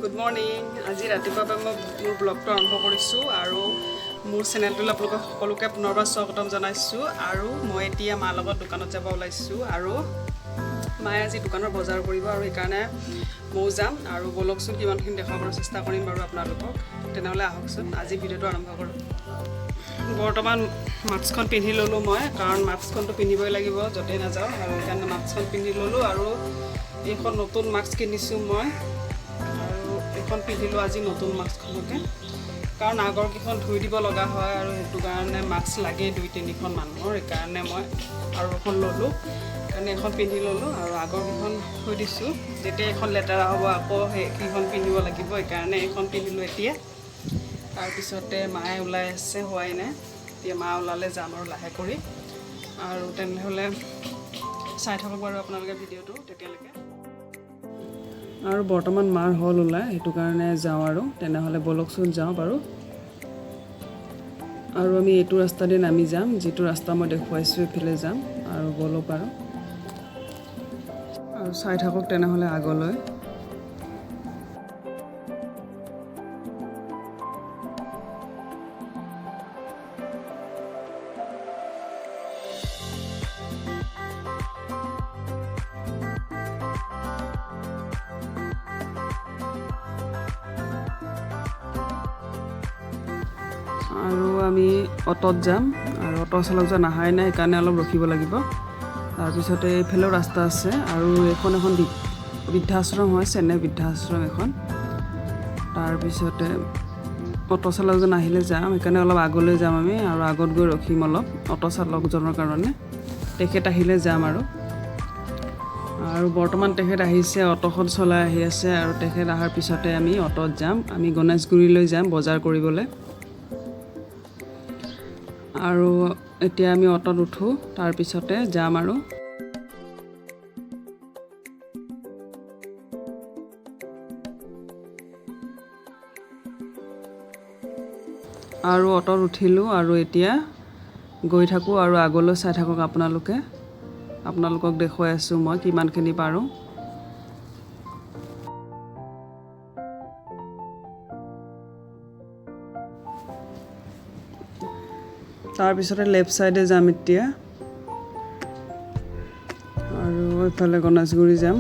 Good morning. আজি ৰাতিপুৱাৰ পৰা মই মোৰ ব্লগটো আৰম্ভ কৰিছোঁ আৰু মোৰ চেনেলটোলৈ আপোনালোকক সকলোকে পুনৰবাৰ স্বাগতম জনাইছোঁ। আৰু মই এতিয়া মাৰ লগত দোকানত যাব ওলাইছোঁ আৰু মায়ে আজি দোকানৰ বজাৰ কৰিব আৰু সেইকাৰণে ময়ো যাম আৰু ব'লকচোন কিমানখিনি দেখাবলৈ চেষ্টা কৰিম বাৰু আপোনালোকক। তেনেহ'লে আহকচোন আজি ভিডিঅ'টো আৰম্ভ কৰোঁ। বৰ্তমান মাস্কখন পিন্ধি ল'লোঁ মই, কাৰণ মাস্কখনটো পিন্ধিবই লাগিব য'তেই নাযাওঁ, আৰু সেইকাৰণে মাস্কখন পিন্ধি ল'লোঁ। আৰু এইখন নতুন মাস্ক কিনিছোঁ মই, আৰু এইখন পিন্ধিলোঁ আজি নতুন মাস্কখনকে, কাৰণ আগৰকেইখন ধুই দিব লগা হয় আৰু সেইটো কাৰণে মাস্ক লাগেই 2-3খন মানুহৰ। সেইকাৰণে মই আৰু এখন ল'লোঁ, সেইকাৰণে এখন পিন্ধি ল'লোঁ আৰু আগৰকেইখন থৈ দিছোঁ। যেতিয়া এইখন লেতেৰা হ'ব আকৌ সেইকেইখন পিন্ধিব লাগিব, সেইকাৰণে এইখন পিন্ধিলোঁ এতিয়া। তাৰপিছতে মায়ে ওলাই আছে, হোৱাই নাই, এতিয়া মা ওলালে যাম আৰু লাহে কৰি। আৰু তেনেহ'লে চাই থাকক বাৰু আপোনালোকে ভিডিঅ'টো তেতিয়ালৈকে। আৰু বৰ্তমান মাৰ হ'ল ওলাই, সেইটো কাৰণে যাওঁ আৰু তেনেহ'লে ব'লকচোন যাওঁ বাৰু। আৰু আমি এইটো ৰাস্তা দি নামি যাম, যিটো ৰাস্তা মই দেখুৱাইছোঁ এইফালে যাম আৰু ব'লক আৰু চাই থাকক তেনেহ'লে আগলৈ। আৰু আমি অ'টত যাম আৰু অ'টো চালকজন অহাই নাই, সেইকাৰণে অলপ ৰখিব লাগিব। তাৰপিছতে এইফালেও ৰাস্তা আছে আৰু এখন বৃদ্ধাশ্ৰম হয়, চেন্নাই বৃদ্ধাশ্ৰম এখন। তাৰপিছতে অ'টো চালকজন আহিলে যাম, সেইকাৰণে অলপ আগলৈ যাম আমি আৰু আগত গৈ ৰখিম অলপ অ'টো চালকজনৰ কাৰণে। তেখেত আহিলে যাম আৰু বৰ্তমান তেখেত আহিছে, অ'টোখন চলাই আহি আছে আৰু তেখেত অহাৰ পিছতে আমি অ'টত যাম। আমি গণেশগুৰিলৈ যাম বজাৰ কৰিবলৈ। আৰু এতিয়া আমি অ'টত উঠোঁ, তাৰপিছতে যাম আৰু অ'টত উঠিলোঁ আৰু এতিয়া গৈ থাকোঁ আৰু আগলৈ চাই থাকক আপোনালোকক দেখুৱাই আছোঁ মই কিমানখিনি পাৰোঁ। তাৰপিছতে লেফ্ট ছাইডে যাম এতিয়া আৰু এইফালে গণেশগুৰি যাম।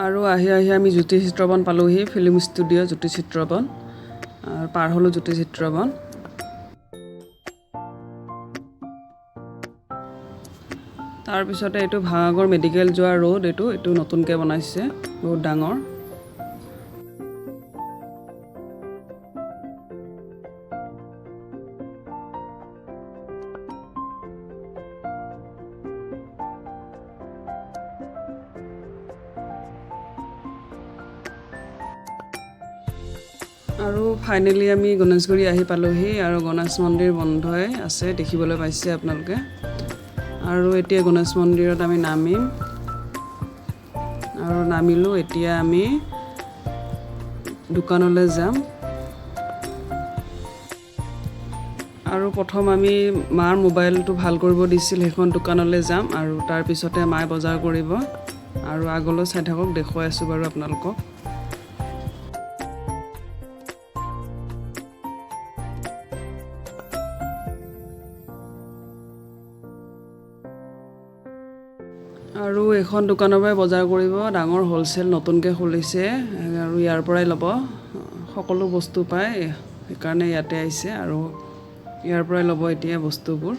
আৰু আহি আমি জ্যোতি চিত্ৰবন পালোঁহি, ফিল্ম ষ্টুডিঅ' জ্যোতি চিত্ৰবন, আৰু পাৰ হ'লোঁ জ্যোতি চিত্ৰবন। তাৰপিছতে এইটো ভাঙাগড় মেডিকেল যোৱা ৰোড, এইটো নতুনকৈ বনাইছে, বহুত ডাঙৰ। আৰু ফাইনেলি আমি গণেশগুৰি আহি পালোঁহি আৰু গণেশ মন্দিৰ বন্ধই আছে, দেখিবলৈ পাইছে আপোনালোকে। আৰু এতিয়া গণেশ মন্দিৰত আমি নামিম আৰু নামিলোঁ। এতিয়া আমি দোকানলৈ যাম আৰু প্ৰথম আমি মাৰ মোবাইলটো ভাল কৰিব দিছিল, সেইখন দোকানলৈ যাম আৰু তাৰপিছতে মায়ে বজাৰ কৰিব। আৰু আগলৈ চাই থাকক, দেখুৱাই আছোঁ বাৰু আপোনালোকক। আৰু এইখন দোকানৰ পৰাই বজাৰ কৰিব, ডাঙৰ হ'লচেল নতুনকৈ খুলিছে আৰু ইয়াৰ পৰাই ল'ব, সকলো বস্তু পায়, সেইকাৰণে ইয়াতে আহিছে আৰু ইয়াৰ পৰাই ল'ব এতিয়া বস্তুবোৰ।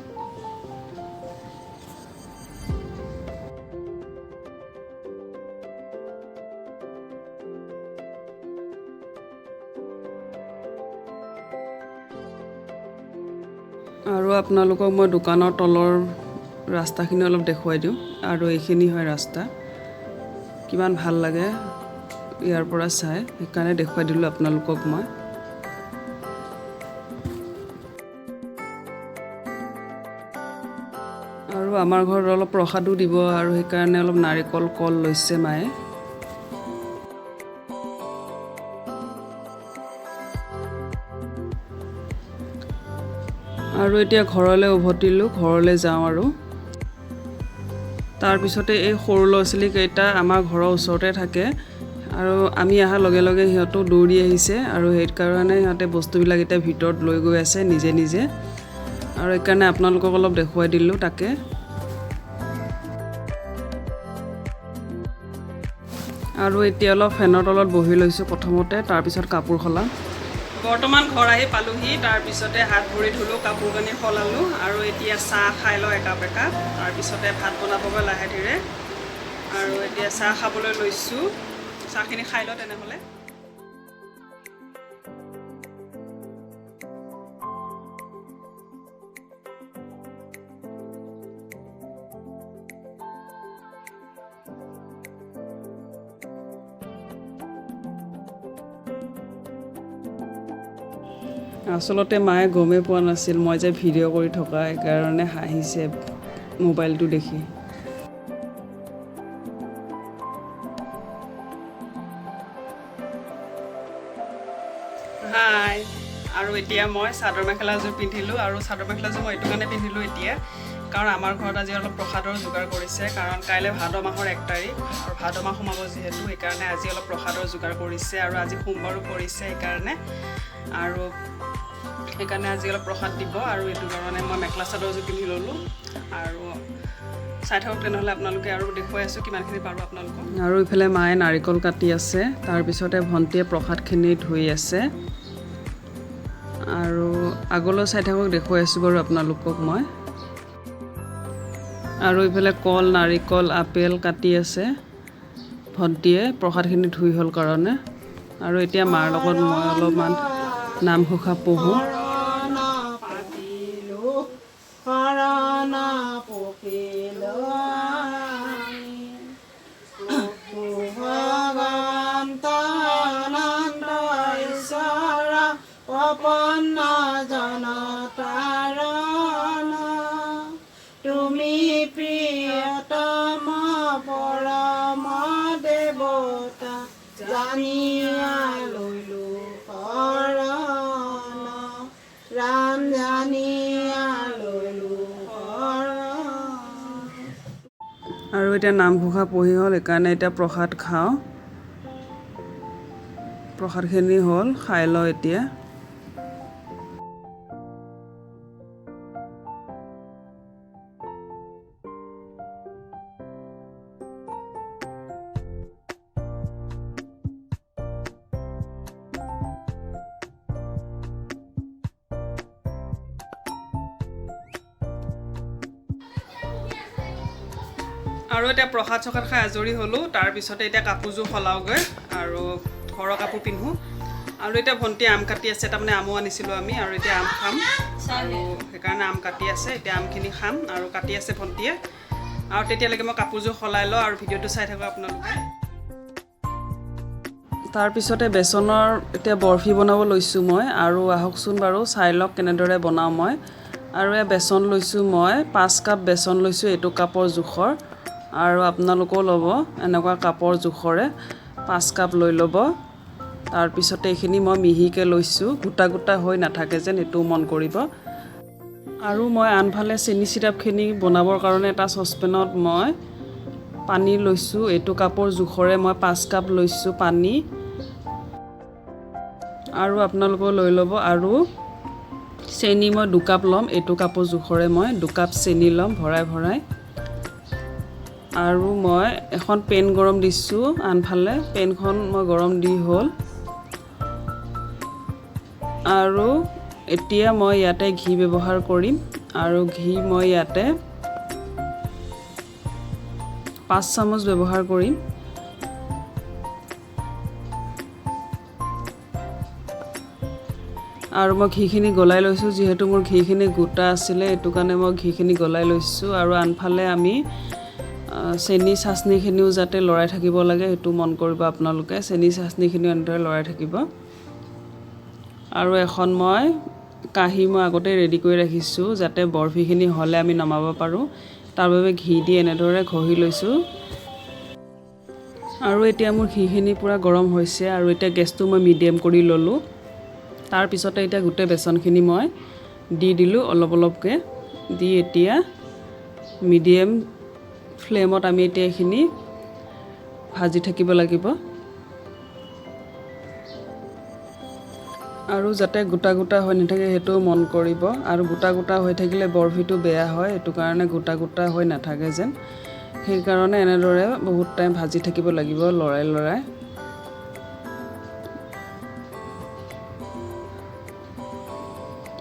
আৰু আপোনালোকক মই দোকানৰ তলৰ ৰাস্তাখিনি অলপ দেখুৱাই দিওঁ। আৰু এইখিনি হয় ৰাস্তা, কিমান ভাল লাগে ইয়াৰ পৰা চাই, সেইকাৰণে দেখুৱাই দিলোঁ আপোনালোকক মই। আৰু আমাৰ ঘৰত অলপ প্ৰসাদো দিব, আৰু সেইকাৰণে অলপ নাৰিকল কল লৈছে মায়ে। আৰু এতিয়া ঘৰলৈ উভতিলোঁ, ঘৰলৈ যাওঁ। আৰু তাৰপিছতে এই সৰু ল'ৰা ছোৱালীকেইটা আমাৰ ঘৰৰ ওচৰতে থাকে, আৰু আমি অহাৰ লগে লগে সিহঁতো দৌৰি আহিছে, আৰু সেইকাৰণে সিহঁতে বস্তুবিলাক এতিয়া ভিতৰত লৈ গৈ আছে নিজে নিজে, আৰু সেইকাৰণে আপোনালোকক অলপ দেখুৱাই দিলোঁ তাকে। আৰু এতিয়া অলপ ফেনৰ তলত বহি লৈছোঁ প্ৰথমতে, তাৰপিছত কাপোৰ সলাম। বৰ্তমান ঘৰ আহি পালোহি, তাৰপিছতে হাত ভৰি ধুলোঁ, কাপোৰ কানি সলালোঁ, আৰু এতিয়া চাহ খাই লওঁ একাপ একাপ, তাৰপিছতে ভাত বনাবগৈ লাহে ধীৰে। আৰু এতিয়া চাহ খাবলৈ লৈছোঁ, চাহখিনি খাই লওঁ তেনেহ'লে। আচলতে মায়ে গমেই পোৱা নাছিল মই যে ভিডিঅ' কৰি থকা, সেইকাৰণে হাঁহিছে মোবাইলটো দেখি। হাই, আৰু এতিয়া মই চাদৰ মেখেলাযোৰ পিন্ধিলোঁ, আৰু চাদৰ মেখেলাযোৰ মই এইটো কাৰণে পিন্ধিলোঁ এতিয়া, কাৰণ আমাৰ ঘৰত আজি অলপ প্ৰসাদৰ যোগাৰ কৰিছে, কাৰণ কাইলৈ ভাদ মাহৰ 1 তাৰিখ, আৰু ভাদ মাহ সোমাব যিহেতু, সেইকাৰণে আজি অলপ প্ৰসাদৰ যোগাৰ কৰিছে, আৰু আজি সোমবাৰো পৰিছে সেইকাৰণে, আৰু সেইকাৰণে আজি অলপ প্ৰসাদ দিব, আৰু এইটো কাৰণে মই মেখেলা চাদৰযোৰ পিন্ধি ল'লোঁ। আৰু চাই থাকক তেনেহ'লে আপোনালোকে, আৰু দেখুৱাই আছোঁ কিমানখিনি পাৰোঁ আপোনালোকক। আৰু ইফালে মায়ে নাৰিকল কাটি আছে, তাৰপিছতে ভণ্টিয়ে প্ৰসাদখিনি ধুই আছে, আৰু আগলৈ চাই থাকক দেখুৱাই আছোঁ বাৰু আপোনালোকক মই। আৰু ইফালে কল, নাৰিকল, আপেল কাটি আছে ভণ্টিয়ে, প্ৰসাদখিনি ধুই হ'ল কাৰণে। আৰু এতিয়া মাৰ লগত মই অলপমান নামঘোষা পঢ়োঁ। তুমি প্ৰিয়তম পৰম দেৱতা, জানিয়া লৈলো শৰণ, ৰাম জানিয়া লৈলো শৰণ। আৰু এতিয়া নামঘোষা পঢ়ি হ'ল, সেইকাৰণে এতিয়া প্ৰসাদ খাওঁ। প্ৰসাদখিনি হ'ল, খাই লওঁ এতিয়া। আৰু এতিয়া প্ৰসাদ চসাদ খাই আজৰি হ'লোঁ, তাৰপিছতে এতিয়া কাপোৰযোৰ সলাওঁগৈ, আৰু ঘৰৰ কাপোৰ পিন্ধোঁ। আৰু এতিয়া ভণ্টিয়ে আম কাটি আছে, তাৰমানে আমো আনিছিলোঁ আমি, আৰু এতিয়া আম খাম, আৰু সেইকাৰণে আম কাটি আছে, এতিয়া আমখিনি খাম, আৰু কাটি আছে ভণ্টিয়ে। আৰু তেতিয়ালৈকে মই কাপোৰযোৰ সলাই লওঁ, আৰু ভিডিঅ'টো চাই থাকক আপোনালোকে। তাৰপিছতে বেচনৰ এতিয়া বৰফি বনাব লৈছোঁ মই, আৰু আহকচোন বাৰু চাই লওক কেনেদৰে বনাওঁ মই। আৰু এই বেচন লৈছোঁ মই, 5 কাপ বেচন লৈছোঁ, এইটো কাপৰ জোখৰ, আৰু আপোনালোকেও ল'ব এনেকুৱা কাপৰ জোখৰে 5 কাপ লৈ ল'ব। তাৰপিছতে এইখিনি মই মিহিকৈ লৈছোঁ, গোটা গোটা হৈ নাথাকে যেন, এইটোও মন কৰিব। আৰু মই আনফালে চেনি চিৰাপখিনি বনাবৰ কাৰণে এটা চচপেনত মই পানী লৈছোঁ, এইটো কাপৰ জোখৰে মই 5 কাপ লৈছোঁ পানী, আৰু আপোনালোকেও লৈ ল'ব। আৰু চেনি মই 2 কাপ ল'ম, এইটো কাপৰ জোখৰে মই 2 কাপ চেনি ল'ম ভৰাই ভৰাই। আৰু মই এখন পেন গৰম দিছোঁ আনফালে, পেনখন মই গৰম দি হ'ল। আৰু এতিয়া মই ইয়াতে ঘি ব্যৱহাৰ কৰিম, আৰু ঘি মই ইয়াতে 5 চামুচ ব্যৱহাৰ কৰিম। আৰু মই ঘিখিনি গলাই লৈছোঁ, যিহেতু মোৰ ঘিখিনি গোটা আছিলে, এইটো কাৰণে মই ঘিখিনি গলাই লৈছোঁ। আৰু আনফালে আমি চেনি চাচনিখিনিও যাতে লৰাই থাকিব লাগে সেইটো মন কৰিব আপোনালোকে চেনি চাচনিখিনিও এনেদৰে লৰাই থাকিব আৰু এখন মই কাঁহী মই আগতে ৰেডি কৰি ৰাখিছোঁ যাতে বৰফিখিনি হ'লে আমি নমাব পাৰোঁ তাৰ বাবে ঘি দি এনেদৰে ঘঁহি লৈছোঁ আৰু এতিয়া মোৰ ঘিখিনি পূৰা গৰম হৈছে আৰু এতিয়া গেছটো মই মিডিয়াম কৰি ল'লোঁ তাৰপিছতে এতিয়া গোটেই বেচনখিনি মই দি দিলোঁ অলপ অলপকৈ দি এতিয়া মিডিয়াম ফ্লেমত আমি এতিয়া এইখিনি ভাজি থাকিব লাগিব আৰু যাতে গোটা গোটা হৈ নাথাকে সেইটো মন কৰিব আৰু গোটা গোটা হৈ থাকিলে বৰফিটো বেয়া হয় সেইটো কাৰণে গোটা গোটা হৈ নাথাকে যেন সেইকাৰণে এনেদৰে বহুত টাইম ভাজি থাকিব লাগিব লৰাই লৰাই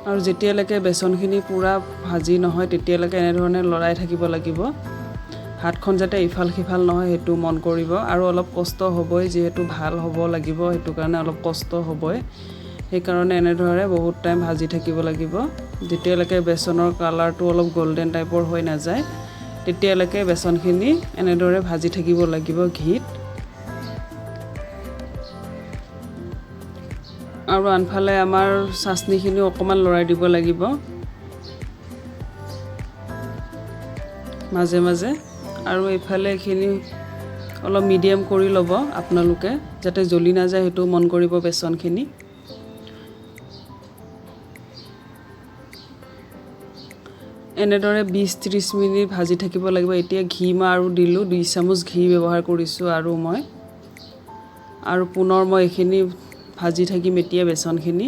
আৰু যেতিয়ালৈকে বেচনখিনি পূৰা ভাজি নহয় তেতিয়ালৈকে এনেধৰণে লৰাই থাকিব লাগিব হাতখন যাতে ইফাল সিফাল নহয় সেইটো মন কৰিব আৰু অলপ কষ্ট হ'বই যিহেতু ভাল হ'ব লাগিব সেইটো কাৰণে অলপ কষ্ট হ'বই সেইকাৰণে এনেদৰে বহুত টাইম ভাজি থাকিব লাগিব যেতিয়ালৈকে বেচনৰ কালাৰটো অলপ গল্ডেন টাইপৰ হৈ নাযায় তেতিয়ালৈকে বেচনখিনি এনেদৰে ভাজি থাকিব লাগিব ঘিত আৰু আনফালে আমাৰ চাচনিখিনিও অকণমান লৰাই দিব লাগিব মাজে মাজে আৰু এইফালে এইখিনি অলপ মিডিয়াম কৰি ল'ব আপোনালোকে যাতে জ্বলি নাযায় সেইটো মন কৰিব বেচনখিনি এনেদৰে 20-30 মিনিট ভাজি থাকিব লাগিব এতিয়া ঘি মই আৰু দিলোঁ 2 চামুচ ঘি ব্যৱহাৰ কৰিছোঁ আৰু মই আৰু পুনৰ মই এইখিনি ভাজি থাকিম এতিয়া বেচনখিনি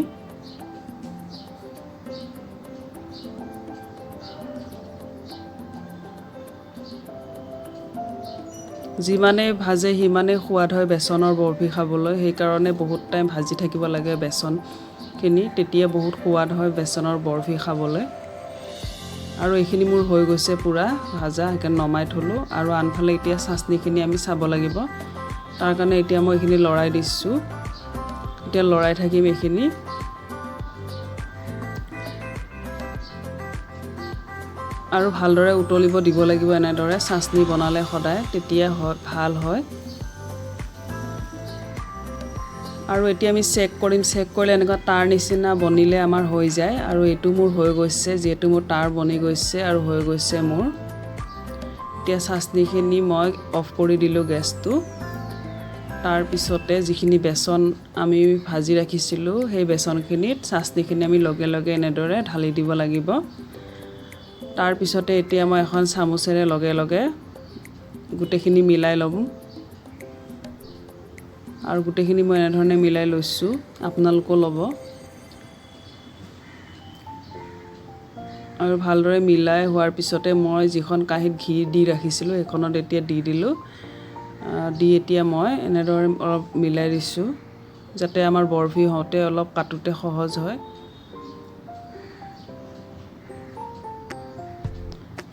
যিমানে ভাজে সিমানে সোৱাদ হয় বেচনৰ বৰফি খাবলৈ সেইকাৰণে বহুত টাইম ভাজি থাকিব লাগে বেচনখিনি তেতিয়া বহুত সোৱাদ হয় বেচনৰ বৰফি খাবলৈ আৰু এইখিনি মোৰ হৈ গৈছে পূৰা ভাজা সেইকাৰণে নমাই থলোঁ আৰু আনফালে এতিয়া চাচনিখিনি আমি চাব লাগিব তাৰ কাৰণে এতিয়া মই এইখিনি লৰাই দিছোঁ এতিয়া লৰাই থাকিম এইখিনি আৰু ভালদৰে উতলিব দিব লাগিব এনেদৰে চাচনি বনালে সদায় তেতিয়া ভাল হয় আৰু এতিয়া আমি চেক কৰিম চেক কৰিলে এনেকুৱা তাৰ নিচিনা বনিলে আমাৰ হৈ যায় আৰু এইটো মোৰ হৈ গৈছে যিহেতু মোৰ তাৰ বনি গৈছে আৰু হৈ গৈছে মোৰ এতিয়া চাচনিখিনি মই অফ কৰি দিলোঁ গেছটো তাৰপিছতে যিখিনি বেচন আমি ভাজি ৰাখিছিলোঁ সেই বেচনখিনিত চাচনিখিনি আমি লগে লগে এনেদৰে ঢালি দিব লাগিব তাৰপিছতে এতিয়া মই এখন চামুচেৰে লগে লগে গোটেইখিনি মিলাই ল'ম আৰু গোটেইখিনি মই এনেধৰণে মিলাই লৈছোঁ আপোনালোকেও ল'ব আৰু ভালদৰে মিলাই হোৱাৰ পিছতে মই যিখন কাঁহীত ঘি দি ৰাখিছিলোঁ সেইখনত এতিয়া দি দিলোঁ দি এতিয়া মই এনেদৰে অলপ মিলাই দিছোঁ যাতে আমাৰ বৰফি হওঁতে অলপ কাটোতে সহজ হয়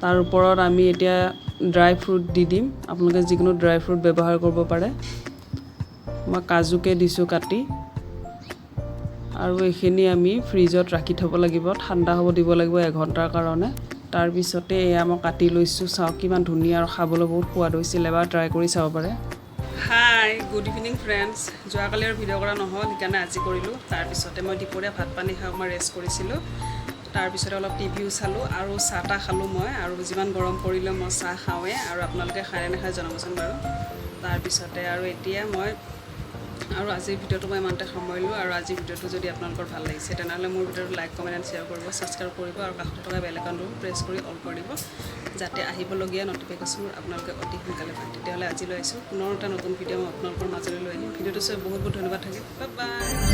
তাৰ ওপৰত আমি এতিয়া ড্ৰাই ফ্ৰুট দি দিম আপোনালোকে যিকোনো ড্ৰাই ফ্ৰুট ব্যৱহাৰ কৰিব পাৰে মই কাজুকে দিছোঁ কাটি আৰু এইখিনি আমি ফ্ৰিজত ৰাখি থ'ব লাগিব ঠাণ্ডা হ'ব দিব লাগিব 1 ঘণ্টাৰ কাৰণে তাৰপিছতে এয়া মই কাটি লৈছোঁ চাওক কিমান ধুনীয়া আৰু খাবলৈ বহুত সোৱাদ হৈছিল এবাৰ ট্ৰাই কৰি চাব পাৰে হাই গুড ইভিনিং ফ্ৰেণ্ডছ যোৱাকালি আৰু ভিডিঅ' কৰা নহ'ল সেইকাৰণে আজি কৰিলোঁ তাৰপিছতে মই দুপৰীয়া ভাত পানী খাই মই ৰেষ্ট কৰিছিলোঁ তাৰপিছতে অলপ টিভিও চালোঁ আৰু চাহ তাহ খালোঁ মই আৰু যিমান গৰম পৰিলে মই চাহ খাওঁৱে আৰু আপোনালোকে খায় নাখায় জনাবচোন বাৰু তাৰপিছতে আৰু এতিয়া মই আৰু আজিৰ ভিডিঅ'টো মই ইমানতে সামৰিলোঁ আৰু আজিৰ ভিডিঅ'টো যদি আপোনালোকৰ ভাল লাগিছে তেনেহ'লে মোৰ ভিডিঅ'টো লাইক কমেণ্ট এণ্ড শ্বেয়াৰ কৰিব ছাবস্ক্ৰাইব কৰিব আৰু কাষত থকা বেল আইকনটো প্ৰেছ কৰি অল কৰি দিব যাতে আহিবলগীয়া নটিফিকেশ্যন আপোনালোকে অতি সোনকালে পায় তেতিয়াহ'লে আজিলৈ আহিছোঁ পুনৰ এটা নতুন ভিডিঅ' মই আপোনালোকৰ মাজলৈ লৈ আহিম ভিডিঅ'টো চাই বহুত বহুত ধন্যবাদ থাকিল বাই বাই